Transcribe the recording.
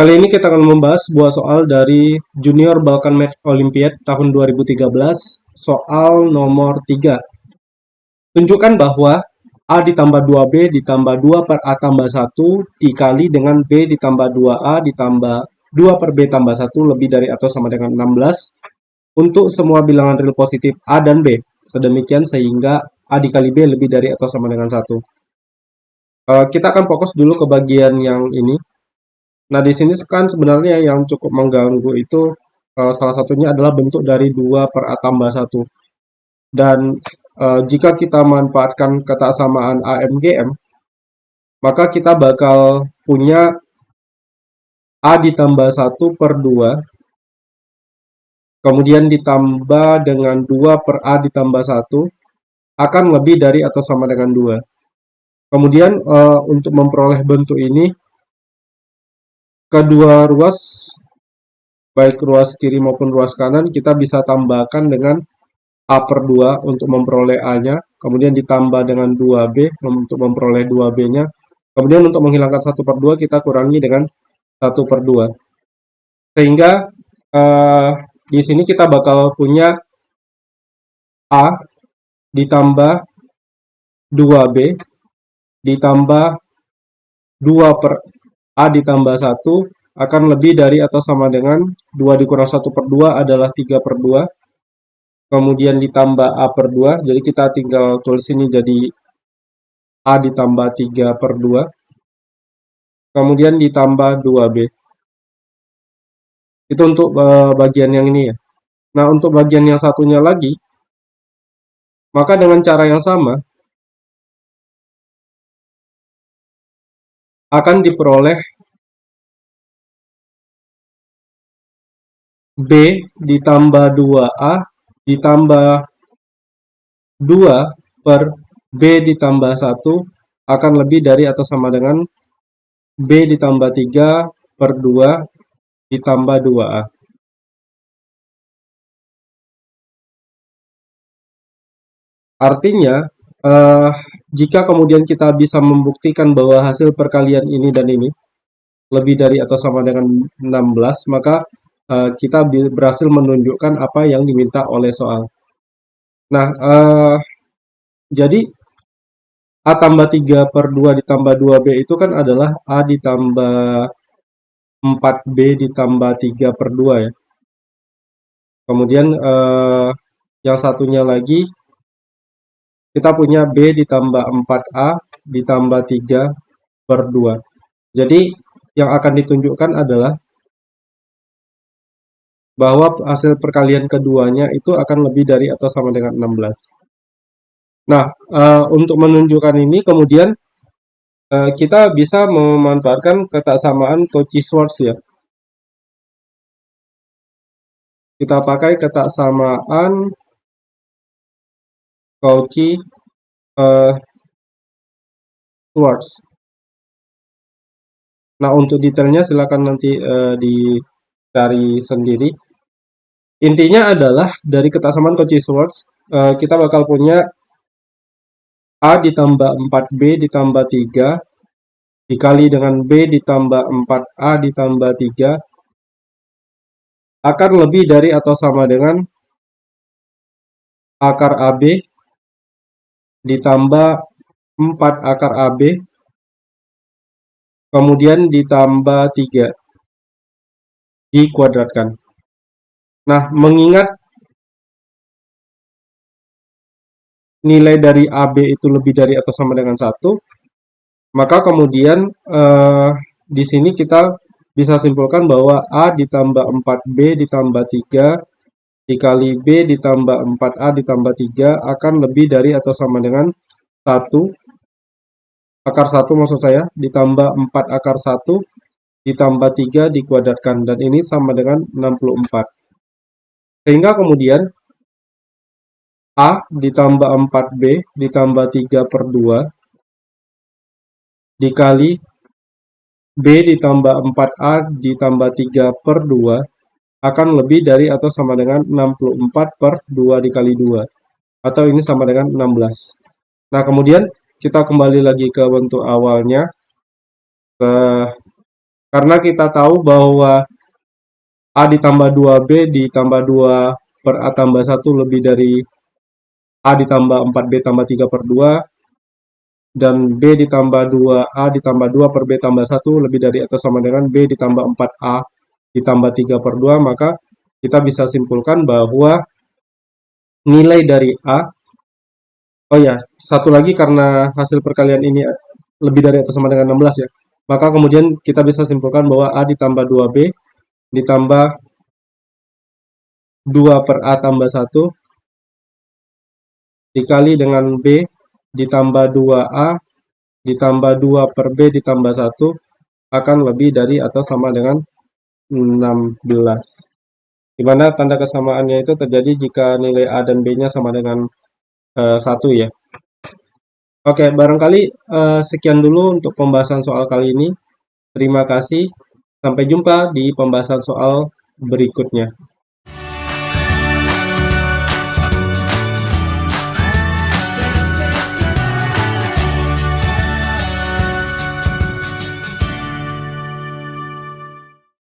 Kali ini kita akan membahas sebuah soal dari Junior Balkan Math Olympiad tahun 2013, soal nomor 3. Tunjukkan bahwa A ditambah 2B ditambah 2 per A tambah 1 dikali dengan B ditambah 2A ditambah 2 per B tambah 1 lebih dari atau sama dengan 16 untuk semua bilangan real positif A dan B. Sedemikian sehingga A dikali B lebih dari atau sama dengan 1. Kita akan fokus dulu ke bagian yang ini. Nah, di sini kan sebenarnya yang cukup mengganggu itu salah satunya adalah bentuk dari 2 per A tambah 1. Dan jika kita manfaatkan kesamaan AMGM, maka kita bakal punya A ditambah 1 per 2, kemudian ditambah dengan 2 per A ditambah 1, akan lebih dari atau sama dengan 2. Kemudian untuk memperoleh bentuk ini, kedua ruas baik ruas kiri maupun ruas kanan, kita bisa tambahkan dengan A per 2 untuk memperoleh A-nya, kemudian ditambah dengan 2B untuk memperoleh 2B-nya, kemudian untuk menghilangkan 1 per 2 kita kurangi dengan 1 per 2. Sehingga di sini kita bakal punya A ditambah 2B ditambah 2 per A ditambah 1 akan lebih dari atau sama dengan 2 dikurang 1 per 2 adalah 3 per 2. Kemudian ditambah A per 2, jadi kita tinggal tulis ini jadi A ditambah 3 per 2, kemudian ditambah 2B. Itu untuk bagian yang ini ya. Nah, untuk bagian yang satunya lagi, maka dengan cara yang sama, akan diperoleh B ditambah 2A ditambah 2 per B ditambah 1 akan lebih dari atau sama dengan B ditambah 3 per 2 ditambah 2A. Artinya, jika kemudian kita bisa membuktikan bahwa hasil perkalian ini dan ini lebih dari atau sama dengan 16, maka kita berhasil menunjukkan apa yang diminta oleh soal. Nah, jadi A tambah 3 per 2 ditambah 2B itu kan adalah A ditambah 4B ditambah 3 per 2 ya. Kemudian yang satunya lagi, kita punya B ditambah 4A ditambah 3 per 2. Jadi, yang akan ditunjukkan adalah bahwa hasil perkalian keduanya itu akan lebih dari atau sama dengan 16. Nah, untuk menunjukkan ini kemudian kita bisa memanfaatkan kesamaan Cauchy-Schwarz ya. Kita pakai kesamaan Cauchy-Schwarz. Nah, untuk detailnya silakan nanti dicari sendiri. Intinya adalah dari kesamaan Cauchy-Schwarz, kita bakal punya A ditambah 4B ditambah 3 dikali dengan B ditambah 4A ditambah 3 akan lebih dari atau sama dengan akar AB ditambah 4 akar AB kemudian ditambah 3 dikuadratkan. Nah, mengingat nilai dari AB itu lebih dari atau sama dengan 1, maka kemudian di sini kita bisa simpulkan bahwa A ditambah 4B ditambah 3 dikali B ditambah 4A ditambah 3 akan lebih dari atau sama dengan 1 akar 1 maksud saya ditambah 4 akar 1 ditambah 3 dikuadratkan, dan ini sama dengan 64. Sehingga kemudian A ditambah 4B ditambah 3 per 2 dikali B ditambah 4A ditambah 3 per 2 akan lebih dari atau sama dengan 64 per 2 dikali 2. Atau ini sama dengan 16. Nah, kemudian kita kembali lagi ke bentuk awalnya. Karena kita tahu bahwa A ditambah 2B ditambah 2 per A tambah 1 lebih dari A ditambah 4B tambah 3 per 2, dan B ditambah 2A ditambah 2 per B tambah 1 lebih dari atau sama dengan B ditambah 4A ditambah 3 per 2, maka kita bisa simpulkan bahwa nilai dari A, oh ya, satu lagi karena hasil perkalian ini lebih dari atau sama dengan 16 ya, maka kemudian kita bisa simpulkan bahwa A ditambah 2B ditambah 2 per A tambah 1 dikali dengan B ditambah 2A ditambah 2 per B ditambah 1 akan lebih dari atau sama dengan 16. Di mana tanda kesamaannya itu terjadi jika nilai A dan B-nya sama dengan 1 ya. Oke, barangkali sekian dulu untuk pembahasan soal kali ini. Terima kasih. Sampai jumpa di pembahasan soal berikutnya.